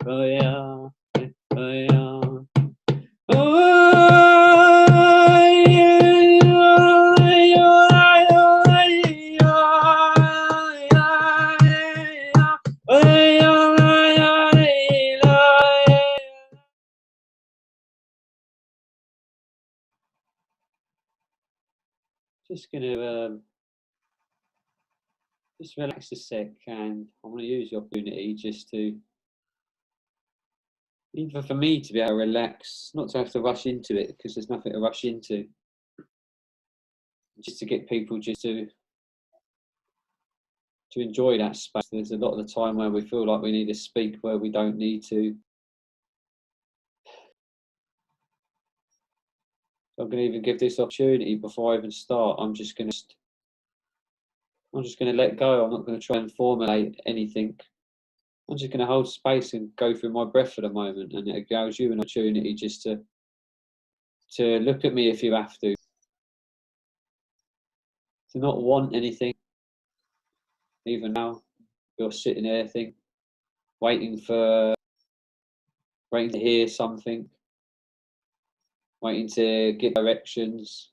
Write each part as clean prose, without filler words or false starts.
Oh yeah, oh yeah. Just gonna just relax a sec, and I'm gonna use the opportunity just to, even for me to be able to relax, not to have to rush into it, because there's nothing to rush into. Just to get people just to enjoy that space. There's a lot of the time where we feel like we need to speak where we don't need to. I'm going to even give this opportunity before I even start. I'm just going to let go. I'm not going to try and formulate anything. I'm just going to hold space and go through my breath for the moment, and it allows you an opportunity just to look at me if you have to not want anything. Even now, you're sitting there waiting to hear something, waiting to get directions,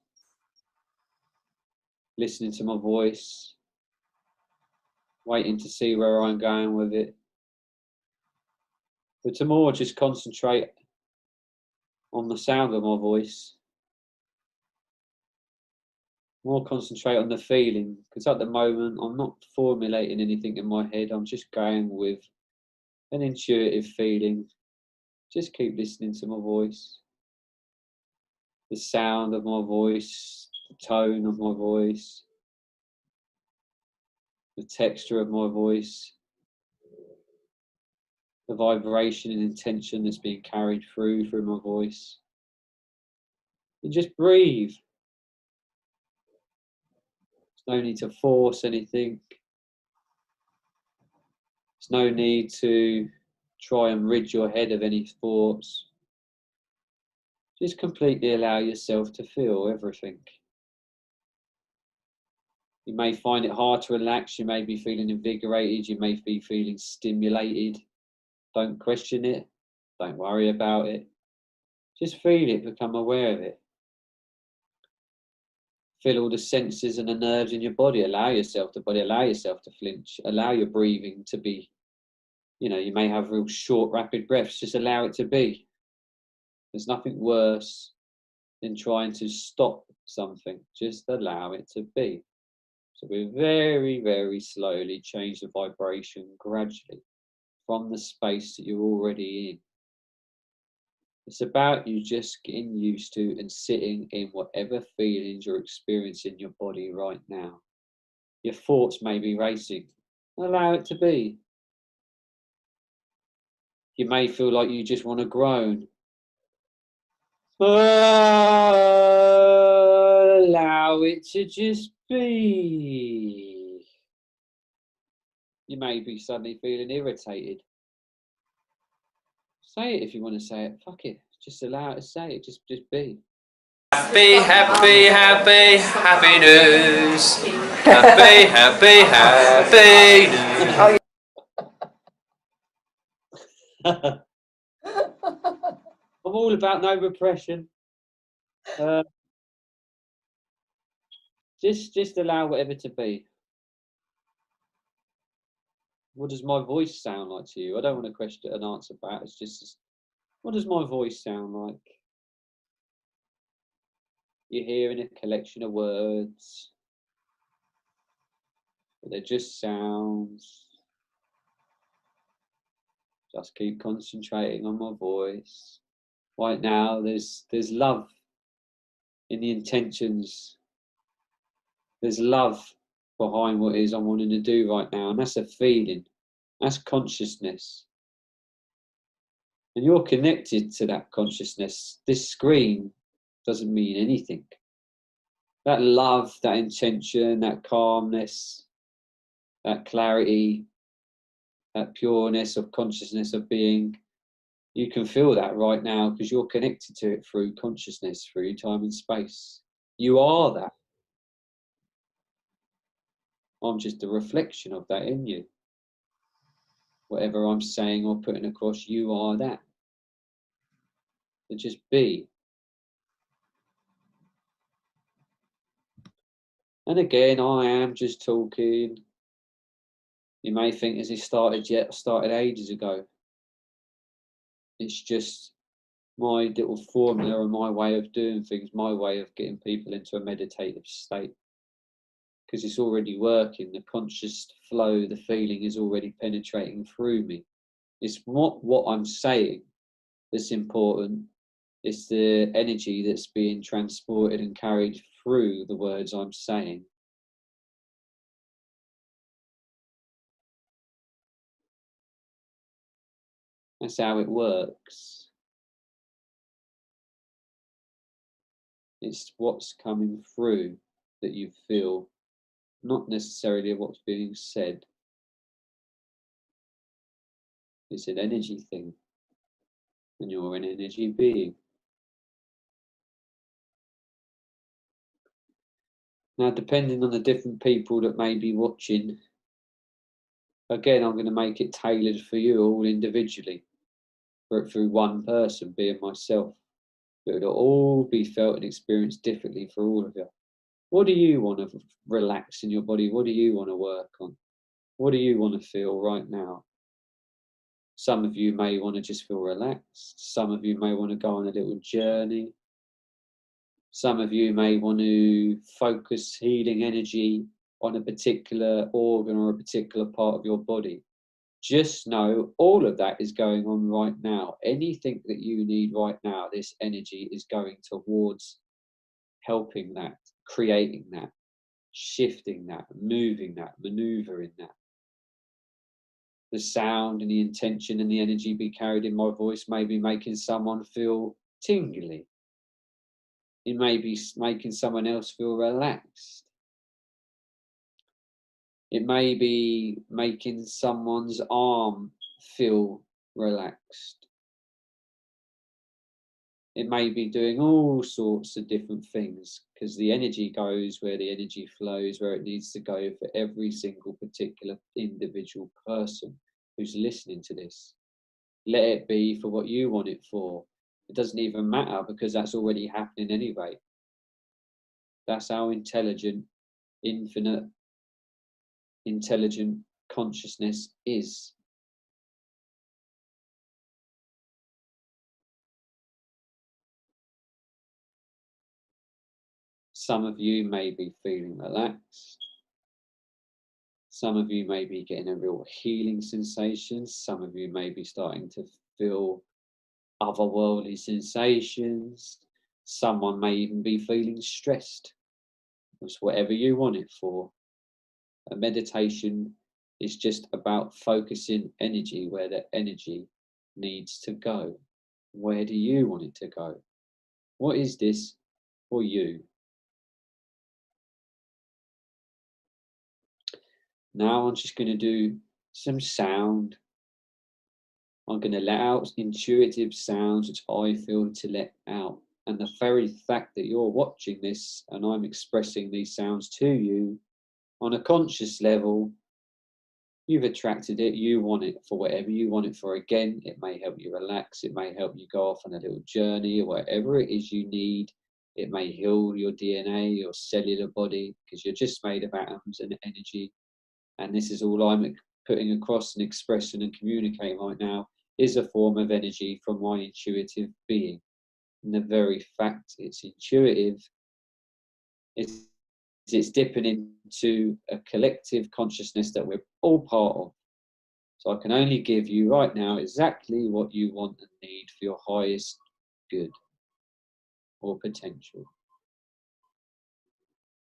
listening to my voice, waiting to see where I'm going with it. But to more just concentrate on the sound of my voice, more concentrate on the feeling, because at the moment I'm not formulating anything in my head. I'm just going with an intuitive feeling. Just keep listening to my voice, the sound of my voice, the tone of my voice, the texture of my voice, the vibration and intention that's being carried through my voice. And just breathe. There's no need to force anything. There's no need to try and rid your head of any thoughts. Just completely allow yourself to feel everything. You may find it hard to relax. You may be feeling invigorated. You may be feeling stimulated. Don't question it. Don't worry about it. Just feel it, become aware of it. Feel all the senses and the nerves in your body. Allow yourself to flinch. Allow your breathing to be, you may have real short, rapid breaths. Just allow it to be. There's nothing worse than trying to stop something. Just allow it to be. So we very, very slowly change the vibration gradually from the space that you're already in. It's about you just getting used to and sitting in whatever feelings you're experiencing in your body right now. Your thoughts may be racing. Allow it to be. You may feel like you just want to groan. Allow it to just be. You may be suddenly feeling irritated. Say it if you want to say it. Fuck it. Just allow it to say it. Just be. Happy, happy, happy, happy news. Happy, happy, happy news. I'm all about no repression. Just allow whatever to be. What does my voice sound like to you? I don't want to question and answer back. It's just, what does my voice sound like? You're hearing a collection of words, but they're just sounds. Just keep concentrating on my voice. Right now, there's love in the intentions. There's love behind what it is I'm wanting to do right now, and that's a feeling. That's consciousness. And you're connected to that consciousness. This screen doesn't mean anything. That love, that intention, that calmness, that clarity, that pureness of consciousness of being, you can feel that right now because you're connected to it through consciousness, through time and space. You are that. I'm just a reflection of that in you. whatever I'm saying or putting across, you are that. So just be. And again, I am just talking. You may think, has he started yet? I started ages ago. It's just my little formula and my way of doing things, my way of getting people into a meditative state. Because it's already working. The conscious flow, the feeling is already penetrating through me. It's not what I'm saying that's important. It's the energy that's being transported and carried through the words I'm saying. That's how it works. It's what's coming through that you feel, not necessarily what's being said. It's an energy thing, and you're an energy being. Now, depending on the different people that may be watching, again, I'm going to make it tailored for you all individually, through one person, being myself. But it'll all be felt and experienced differently for all of you. What do you want to relax in your body? What do you want to work on? What do you want to feel right now? Some of you may want to just feel relaxed. Some of you may want to go on a little journey. Some of you may want to focus healing energy on a particular organ or a particular part of your body. Just know all of that is going on right now. Anything that you need right now, this energy is going towards helping that, creating that, shifting that, moving that, maneuvering that. The sound and the intention and the energy be carried in my voice may be making someone feel tingly. It may be making someone else feel relaxed. It may be making someone's arm feel relaxed. It may be doing all sorts of different things, because the energy goes where the energy flows, where it needs to go for every single particular individual person who's listening to this. Let it be for what you want it for. It doesn't even matter, because that's already happening anyway. That's how intelligent, infinite, intelligent consciousness is. Some of you may be feeling relaxed. Some of you may be getting a real healing sensation. Some of you may be starting to feel otherworldly sensations. Someone may even be feeling stressed. It's whatever you want it for. A meditation is just about focusing energy where the energy needs to go. Where do you want it to go? What is this for you? Now I'm just going to do some sound. I'm going to let out intuitive sounds which I feel to let out. And the very fact that you're watching this and I'm expressing these sounds to you on a conscious level, you've attracted it, you want it for whatever you want it for. Again, it may help you relax, it may help you go off on a little journey, or whatever it is you need. It may heal your DNA, your cellular body, because you're just made of atoms and energy. And this is all I'm putting across and expressing and communicating right now, is a form of energy from my intuitive being. And the very fact it's intuitive, it's dipping into a collective consciousness that we're all part of. So I can only give you right now exactly what you want and need for your highest good or potential.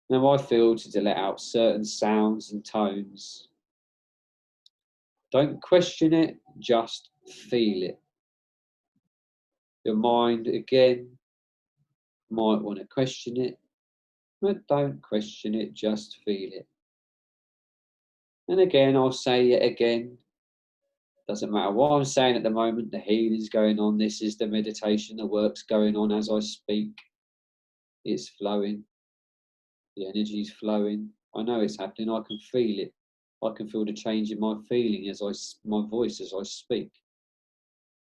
Now I feel to let out certain sounds and tones. Don't question it, just feel it. Your mind, again, might want to question it, but don't question it, just feel it. And again, I'll say it again. Doesn't matter what I'm saying at the moment, the healing's going on, this is the meditation, the work's going on as I speak. It's flowing, the energy's flowing. I know it's happening, I can feel it. I can feel the change in my feeling my voice as I speak.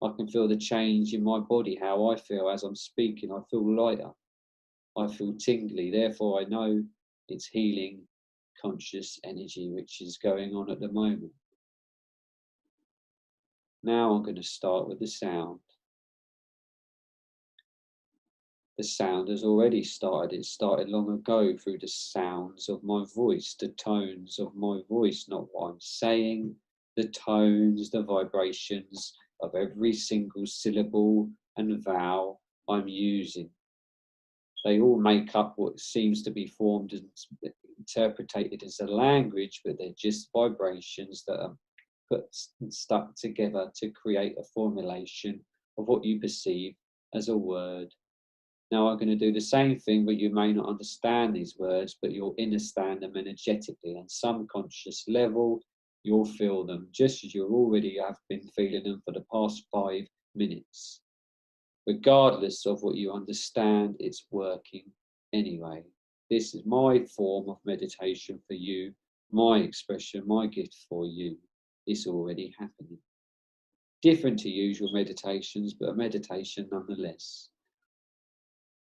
I can feel the change in my body, how I feel as I'm speaking. I feel lighter. I feel tingly. Therefore, I know it's healing conscious energy which is going on at the moment. Now I'm going to start with the sound. The sound has already started. It started long ago through the sounds of my voice, the tones of my voice, not what I'm saying, the tones, the vibrations of every single syllable and vowel I'm using. They all make up what seems to be formed and interpreted as a language, but they're just vibrations that are put and stuck together to create a formulation of what you perceive as a word. Now I'm going to do the same thing, but you may not understand these words, but you'll understand them energetically. On some conscious level, you'll feel them just as you already have been feeling them for the past 5 minutes. Regardless of what you understand, it's working anyway. This is my form of meditation for you, my expression, my gift for you. It's already happening. Different to usual meditations, but a meditation nonetheless.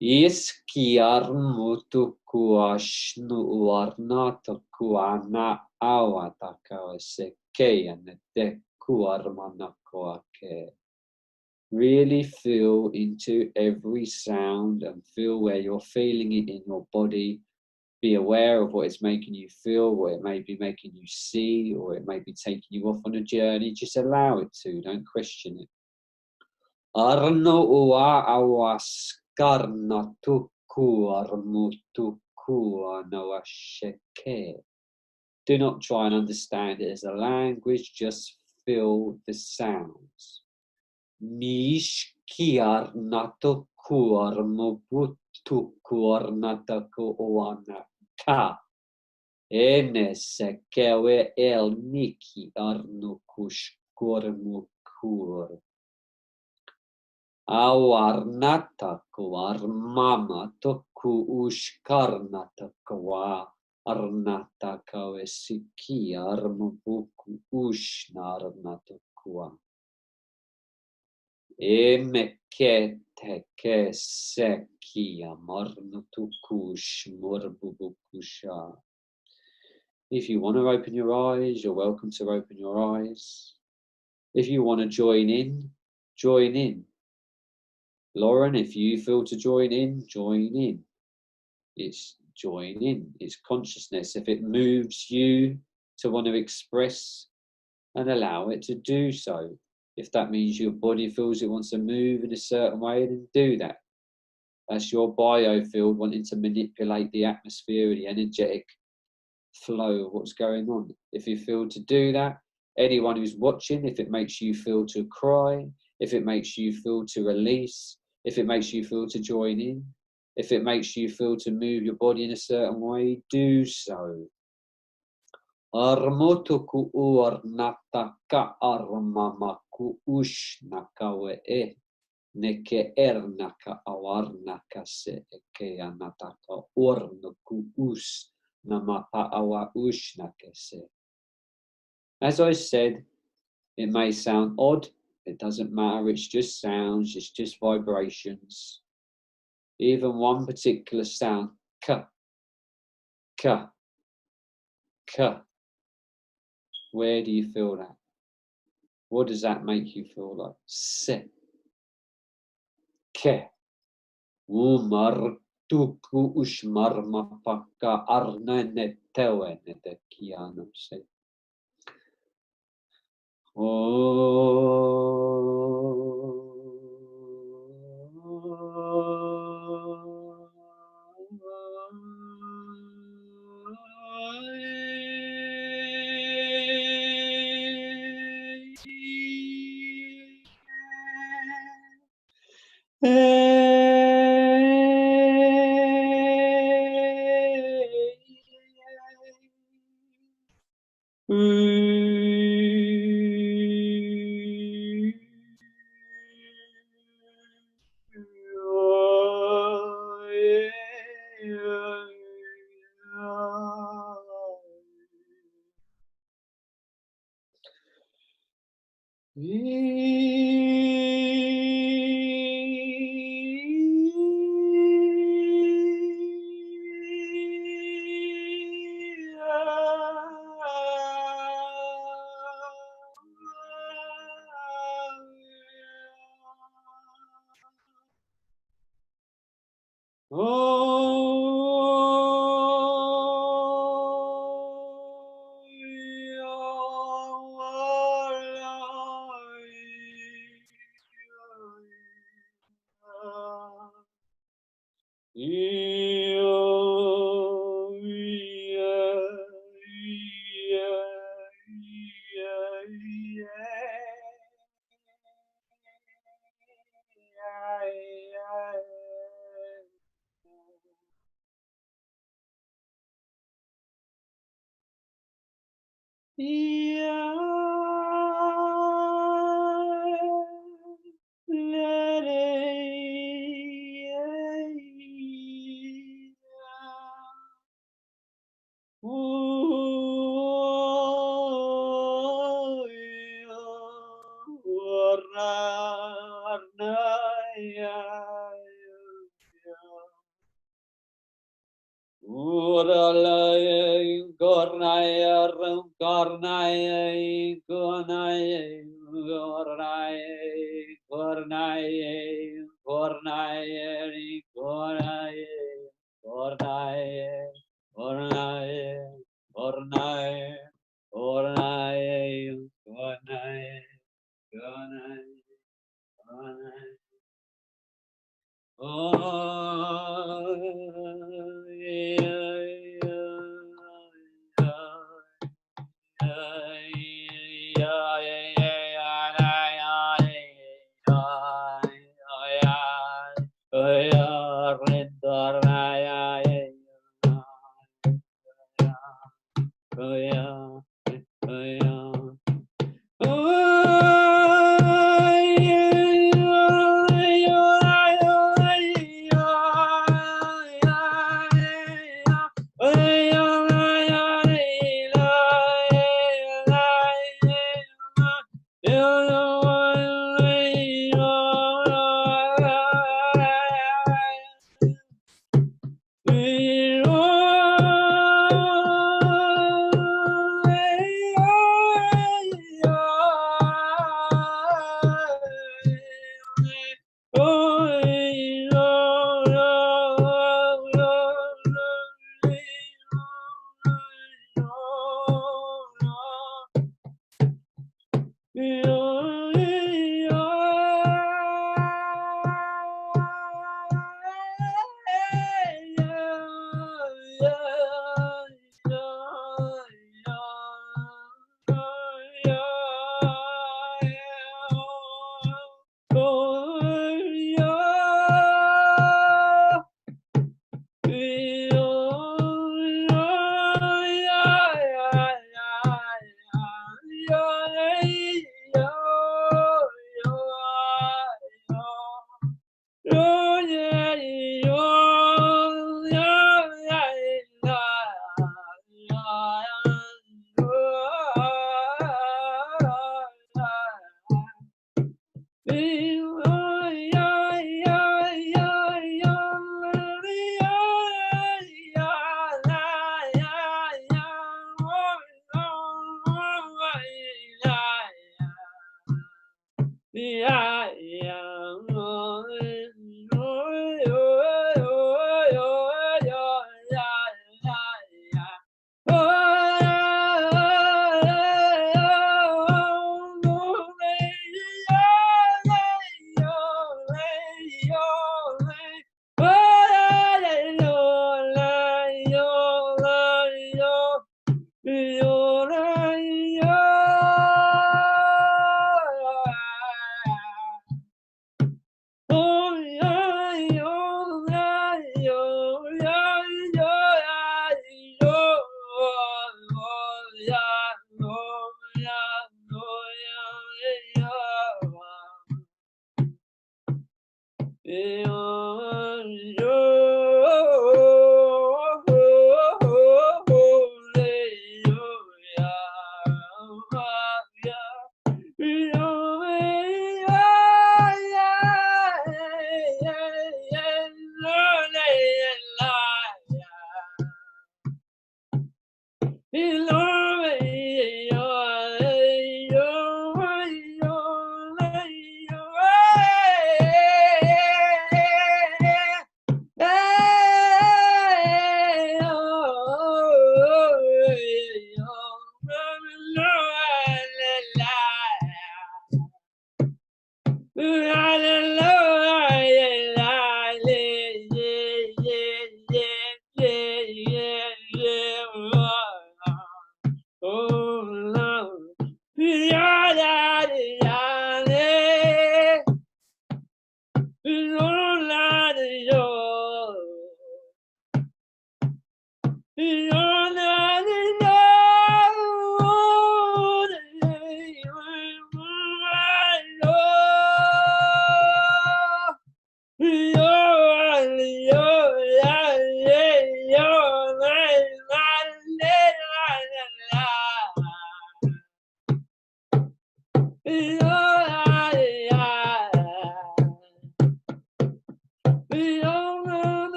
Iskiarmutukuashnu warnatakuana awatakawasekeyanetekuarmanakoake. Really feel into every sound and feel where you're feeling it in your body. Be aware of what it's making you feel, what it may be making you see, or it may be taking you off on a journey. Just allow it to, don't question it. Arno ua awaskarna tuku armutuku anawasheke. Do not try and understand it as a language, just feel the sounds. Mishkiarnato kuarmobutu kuarnatako oanaka. Enesekewe el niki arnukush kormukur. Awarnatako armamatoku ushkarnatako arnatako esiki armubuku ushnarnatokua. Emeketeke sekia marnutukush morbubukusha. If you want to open your eyes, you're welcome to open your eyes. If you want to join in, join in. Lauren, if you feel to join in, join in. It's join in. It's consciousness. If it moves you to want to express, and allow it to do so. If that means your body feels it wants to move in a certain way, then do that. That's your biofield wanting to manipulate the atmosphere, the energetic flow of what's going on. If you feel to do that, anyone who's watching, if it makes you feel to cry, if it makes you feel to release, if it makes you feel to join in, if it makes you feel to move your body in a certain way, do so. Armotuku uarnataka armamaku ushnakawe neke ernaka awarnaka se eke anataka ornuku us namapa awa ushnakese. As I said, it may sound odd, it doesn't matter, it's just sounds, it's just vibrations. Even one particular sound, ka, ka, ka. Where do you feel that? What does that make you feel like? Se, ke, umar tuku ushmar mapaka arnene tewene de kianam se.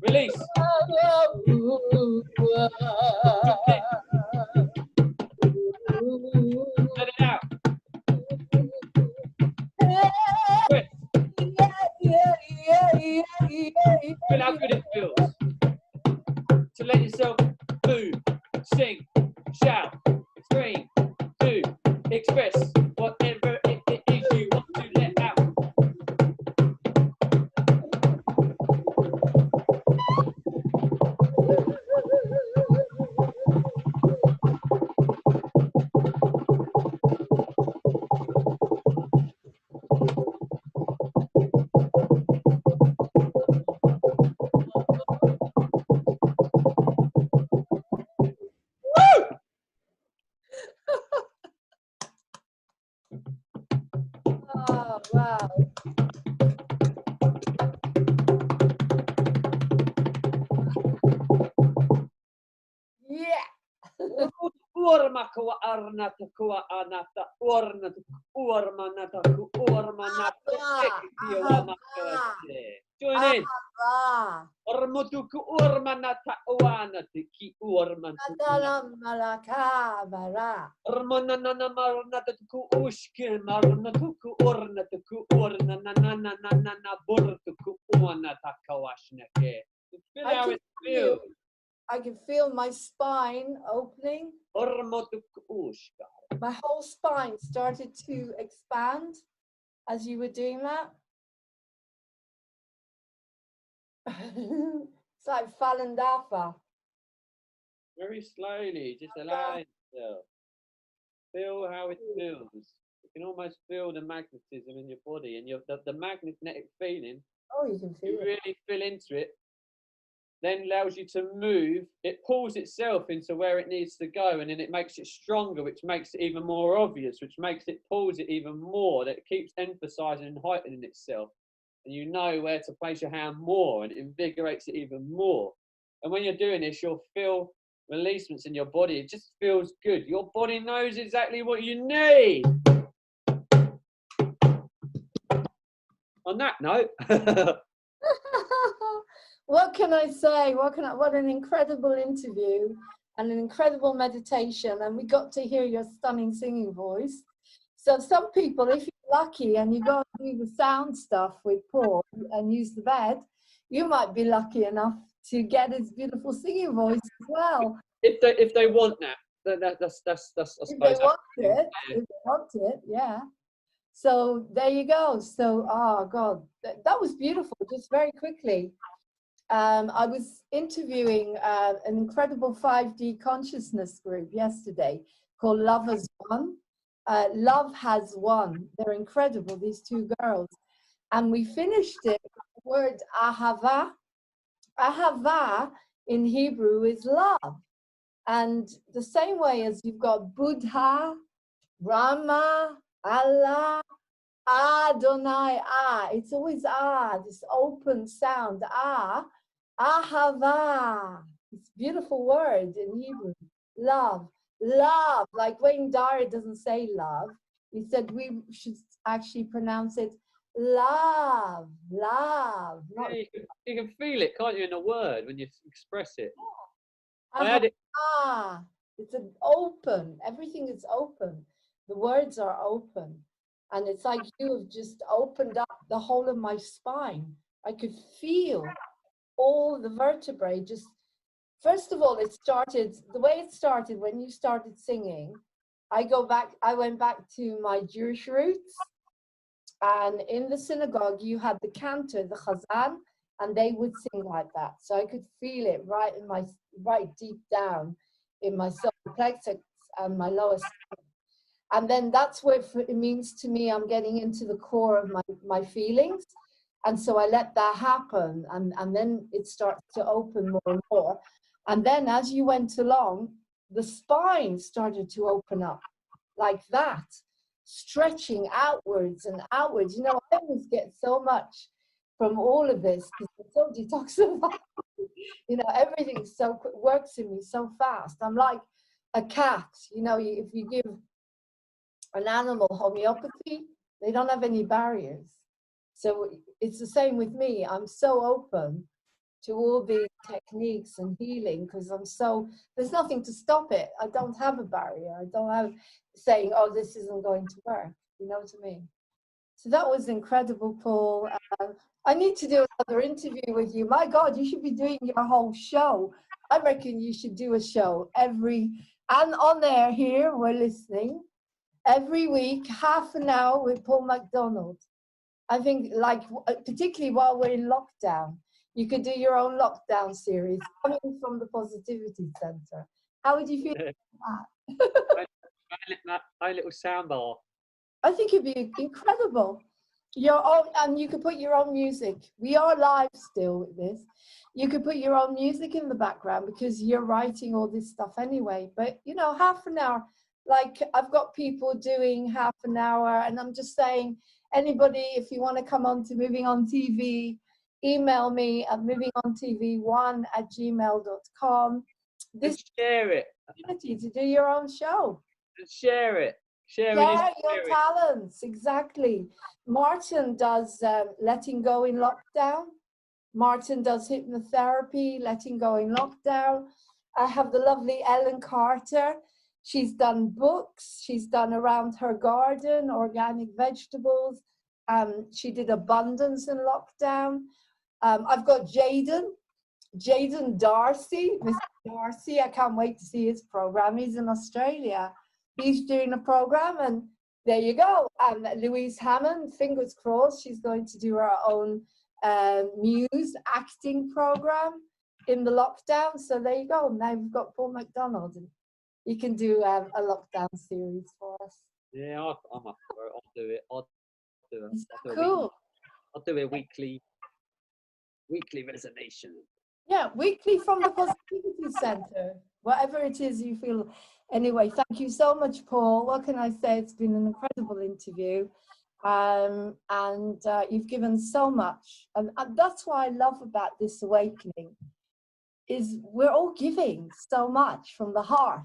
Release. Let it out. Quit. Feel how good it feels to let yourself move, sing, shout, scream, do, express whatever it is you want to let out. Oh, wow. Yeah. Urmaka arnata kua anata ornata urmanata urmanata. Join in. Ah. Ormotuku urmanata oana tiki urman. Adalam malakabara. Ormonana marnatuku ushkin marnatuku ornatuku ornanana burtuku uanata kawashnake. Feel how it feels. I can feel my spine opening. Ormotuku ushka. My whole spine started to expand as you were doing that. It's like Falandafa. Very slowly, just allow yourself. Feel how it feels. You can almost feel the magnetism in your body and the magnetic feeling. Oh, you can feel You it. really feel into it. Then allows you to move. It pulls itself into where it needs to go, and then it makes it stronger, which makes it even more obvious, which makes it pulls it even more. That it keeps emphasizing and heightening itself, and you know where to place your hand more, and it invigorates it even more. And when you're doing this, you'll feel releasements in your body. It just feels good. Your body knows exactly what you need. On that note. What can I say? What an incredible interview and an incredible meditation. And we got to hear your stunning singing voice. So some people, if you're lucky and you go and do the sound stuff with Paul and use the bed, you might be lucky enough to get his beautiful singing voice as well. If they want that, that's I suppose. If they want it, yeah. So there you go. So, oh God, that was beautiful. Just very quickly. I was interviewing an incredible 5D consciousness group yesterday called Love Has Won. Love Has Won. They're incredible, these two girls. And we finished it with the word ahava. Ahava in Hebrew is love. And the same way as you've got Buddha, Brahma, Allah, Adonai, it's always this open sound, ahava. It's a beautiful word in Hebrew. Love, love. Like Wayne Dyer doesn't say love. He said we should actually pronounce it love, love. Yeah, you can feel it, can't you, in a word when you express it. I had it. It's an open. Everything is open. The words are open. And it's like you have just opened up the whole of my spine. I could feel all the vertebrae just, first of all, the way it started when you started singing, I went back to my Jewish roots. And in the synagogue, you had the cantor, the chazan, and they would sing like that. So I could feel it right deep down in my solar plexus and my lower stomach. And then that's what it means to me. I'm getting into the core of my feelings. And so I let that happen. And then it starts to open more and more. And then as you went along, the spine started to open up like that, stretching outwards and outwards. You know, I always get so much from all of this because I'm so detoxified. You know, everything works in me so fast. I'm like a cat. You know, if you give an animal homeopathy, they don't have any barriers. So it's the same with me. I'm so open to all these techniques and healing because there's nothing to stop it. I don't have a barrier. I don't have saying, oh, this isn't going to work. You know what I mean? So that was incredible, Paul. I need to do another interview with you. My God, you should be doing your whole show. I reckon you should do a show and on there here, we're listening. Every week, half an hour with Paul McDonald. I think, like, particularly while we're in lockdown, you could do your own lockdown series coming from the Positivity Center. How would you feel about that? My little soundbar. I think it'd be incredible. And you could put your own music. We are live still with this. You could put your own music in the background because you're writing all this stuff anyway. But, you know, half an hour. Like I've got people doing half an hour and I'm just saying, anybody, if you want to come on to Moving On TV, email me at movingontv1@gmail.com. This share it. Opportunity to do your own show. And share it. Share your talents, exactly. Martin does Letting Go in Lockdown. Martin does hypnotherapy, letting go in lockdown. I have the lovely Ellen Carter. She's done books. She's done around her garden, organic vegetables. She did abundance in lockdown. I've got Jaden Darcy, Mr. Darcy. I can't wait to see his program. He's in Australia. He's doing a program, and there you go. Louise Hammond, fingers crossed, she's going to do her own Muse acting program in the lockdown. So there you go. Now we've got Paul McDonald, and he can do a lockdown series for us. Yeah, I'm up for it. I'll do it. I'll do it. So cool. I'll do a weekly resonation. Yeah, weekly from the Positivity Center, whatever it is you feel. Anyway, thank you so much, Paul. What can I say? It's been an incredible interview. And you've given so much. And that's what I love about this awakening, is we're all giving so much from the heart.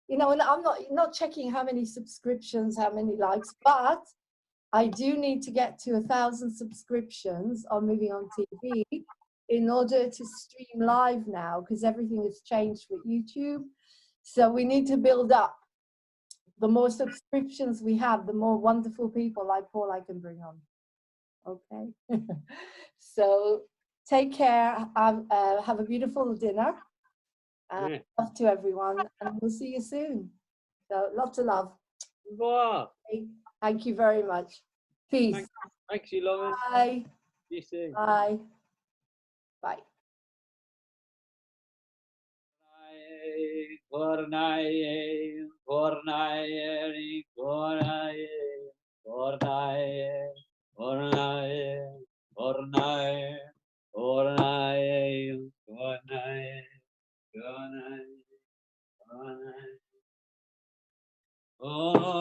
You know, and I'm not checking how many subscriptions, how many likes, but I do need to get to 1,000 subscriptions on Moving on TV in order to stream live now, because everything has changed with YouTube. So we need to build up. The more subscriptions we have, the more wonderful people like Paul I can bring on. Okay. So take care. Have a beautiful dinner. Love to everyone, and we'll see you soon. So lots of love. Wow. Thank you very much. Peace. Thanks you, Laurene. Bye. See you soon. Bye. Bye. Oh